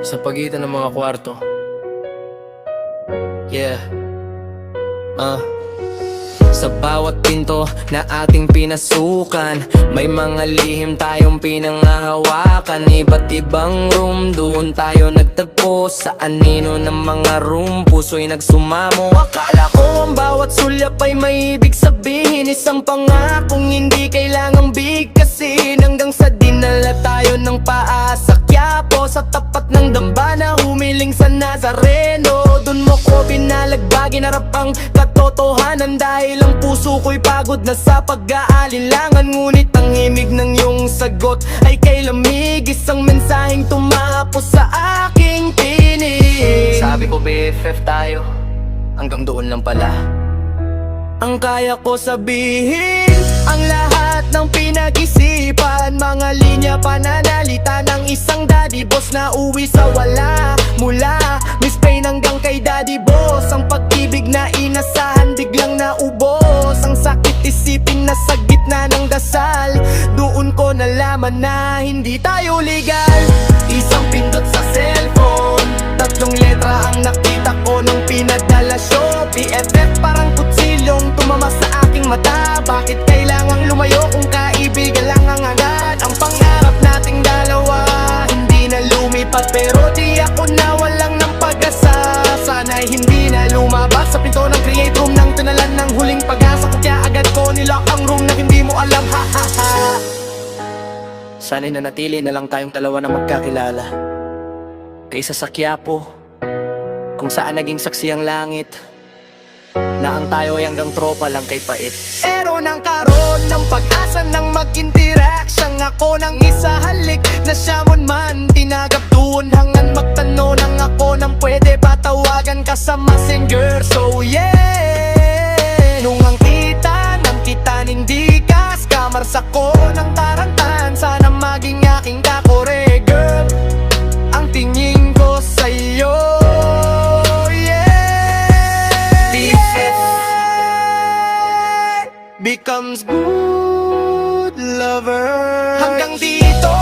sa pagitan ng mga kwarto. Yeah. Sa bawat pinto na ating pinasukan, may mga lihim tayong pinangahawakan. Iba't ibang room, doon tayo nagtagpo. Sa anino ng mga room, puso'y nagsumamo. Akala ko ang bawat sulyap ay may ibig sabihin. Isang pangakong hindi kailangang bigkasin. Hanggang sa dinala tayo ng paa sa Quiapo, sa tapat ng dambana, humiling sa Nazareno. Doon mo ko pinalagbagin, harap ang katotohanan. Dahil ang puso ko'y pagod na sa pag-aalinlangan. Ngunit ang himig ng iyong sagot ay kay lamig. Isang mensaheng tumapos sa aking tinig. Sabi ko BFF tayo, hanggang doon lang pala. Ang kaya ko sabihin, ang lahat ng pinag-isipan. Mga linya pananalita ng isang daddy boss na uwi sa wala. Mula Miss Pain hanggang kay Daddy Boss, ang pag-ibig na inasahan biglang naubos. Ang sakit isipin na sa gitna ng dasal, doon ko nalaman na hindi tayo legal. Isang pindot sa cellphone, tatlong letra ang nakita ko nung pinadala show. BFF parang kutsilong tumama sa aking mata. Bakit kailangang lumayo kung kaibigan lang ang agad? Ang pangarap nating dalawa hindi na lumipat, pero di ako nawalang ng pag-asa. Sana'y hindi na lumabas sa pinto ng create room nang tinalan ng huling pag-asa. Kaya agad ko nilock ang room na hindi mo alam, ha ha ha. Sana'y nanatili na lang tayong dalawa na magkakilala, kaysa sa Quiapo, kung saan naging saksi ang langit, na ang tayo ay hanggang tropa lang kay pait. Pero nang karoon ng pag-asa ng mag-interact, siyang ako ng isa halik na siya man tinagap doon. Hangan magtanong nang ako nang pwede ba tawagan ka sa messenger. So yeah, nung ang kita ng kita hindi ka scammer sa ko ng tarantan. Sana maging aking kakore girl ang tingin ko sa'yo. Becomes good lover. Hanggang dito